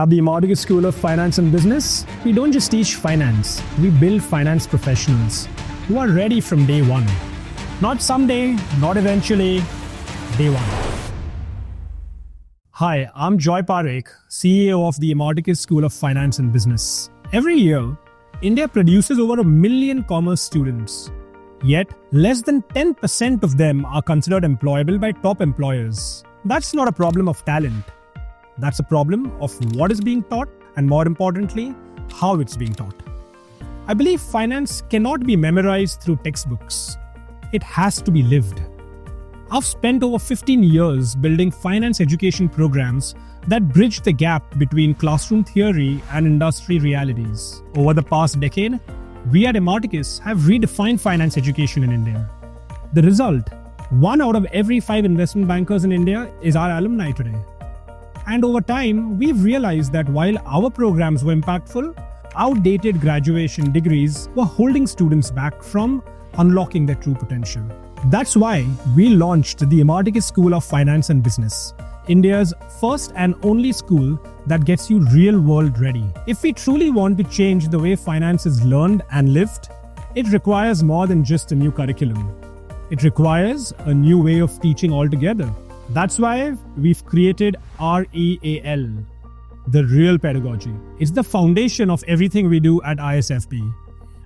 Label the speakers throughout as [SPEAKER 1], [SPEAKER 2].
[SPEAKER 1] At the Imarticus School of Finance and Business, we don't just teach finance, we build finance professionals who are ready from day one. Not someday, not eventually, day one. Hi, I'm Joy Parekh, CEO of the Imarticus School of Finance and Business. Every year, India produces over 1 million commerce students. Yet, less than 10% of them are considered employable by top employers. That's not a problem of talent. That's a problem of what is being taught and, more importantly, how it's being taught. I believe finance cannot be memorized through textbooks. It has to be lived. I've spent over 15 years building finance education programs that bridge the gap between classroom theory and industry realities. Over the past decade, we at Imarticus have redefined finance education in India. The result, 1 out of every 5 investment bankers in India is our alumni today. And over time, we've realized that while our programs were impactful, outdated graduation degrees were holding students back from unlocking their true potential. That's why we launched the Imarticus School of Finance and Business, India's first and only school that gets you real-world ready. If we truly want to change the way finance is learned and lived, it requires more than just a new curriculum. It requires a new way of teaching altogether. That's why we've created R.E.A.L, the REAL Pedagogy. It's the foundation of everything we do at ISFB,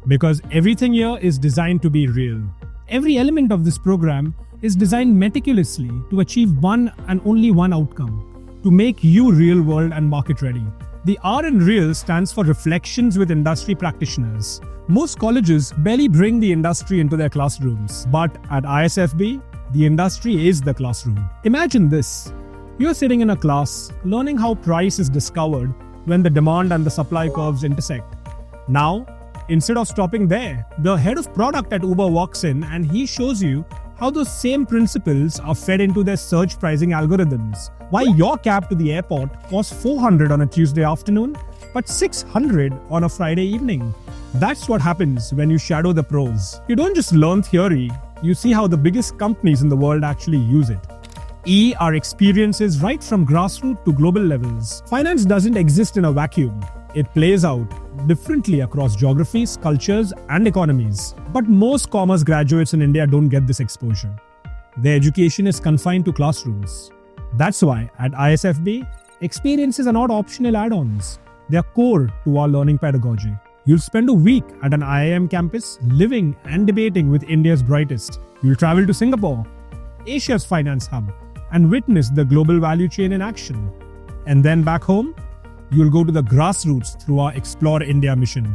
[SPEAKER 1] because everything here is designed to be real. Every element of this program is designed meticulously to achieve one and only one outcome, to make you real-world and market-ready. The R in REAL stands for Reflections with Industry Practitioners. Most colleges barely bring the industry into their classrooms, but at ISFB, the industry is the classroom. Imagine this. You're sitting in a class, learning how price is discovered when the demand and the supply curves intersect. Now, instead of stopping there, the head of product at Uber walks in and he shows you how those same principles are fed into their surge pricing algorithms. Why your cab to the airport costs 400 on a Tuesday afternoon, but 600 on a Friday evening. That's what happens when you shadow the pros. You don't just learn theory, you see how the biggest companies in the world actually use it. E are experiences right from grassroots to global levels. Finance doesn't exist in a vacuum. It plays out differently across geographies, cultures, and economies. But most commerce graduates in India don't get this exposure. Their education is confined to classrooms. That's why at ISFB, experiences are not optional add-ons. They are core to our learning pedagogy. You'll spend a week at an IIM campus living and debating with India's brightest. You'll travel to Singapore, Asia's finance hub, and witness the global value chain in action. And then back home, you'll go to the grassroots through our Explore India mission.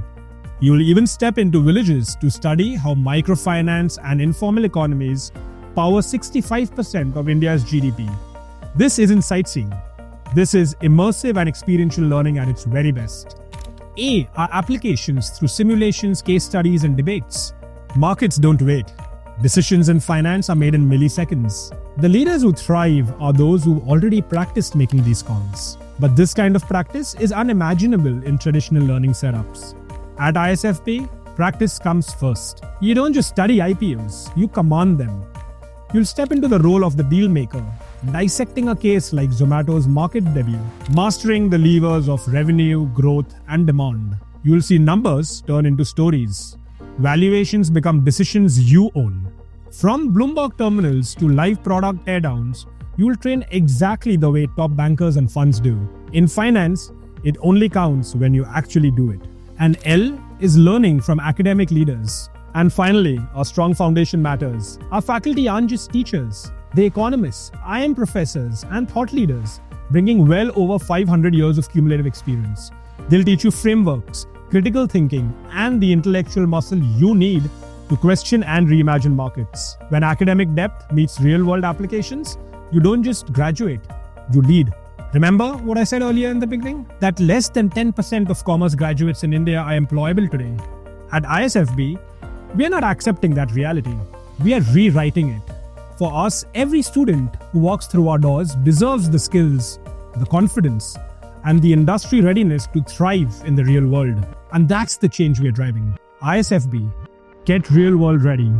[SPEAKER 1] You'll even step into villages to study how microfinance and informal economies power 65% of India's GDP. This isn't sightseeing. This is immersive and experiential learning at its very best. A are applications through simulations, case studies, and debates. Markets don't wait. Decisions in finance are made in milliseconds. The leaders who thrive are those who already practiced making these calls. But this kind of practice is unimaginable in traditional learning setups. At ISFB, practice comes first. You don't just study IPOs, you command them. You'll step into the role of the deal maker, dissecting a case like Zomato's market debut, mastering the levers of revenue, growth, and demand. You'll see numbers turn into stories. Valuations become decisions you own. From Bloomberg terminals to live product teardowns, you'll train exactly the way top bankers and funds do. In finance, it only counts when you actually do it. And L is learning from academic leaders. And finally, a strong foundation matters. Our faculty aren't just teachers. They're economists, IIM professors, and thought leaders, bringing well over 500 years of cumulative experience. They'll teach you frameworks, critical thinking, and the intellectual muscle you need to question and reimagine markets. When academic depth meets real-world applications, you don't just graduate, you lead. Remember what I said earlier in the beginning? That less than 10% of commerce graduates in India are employable today. At ISFB, we are not accepting that reality. We are rewriting it. For us, every student who walks through our doors deserves the skills, the confidence, and the industry readiness to thrive in the real world. And that's the change we are driving. ISFB, get real world ready.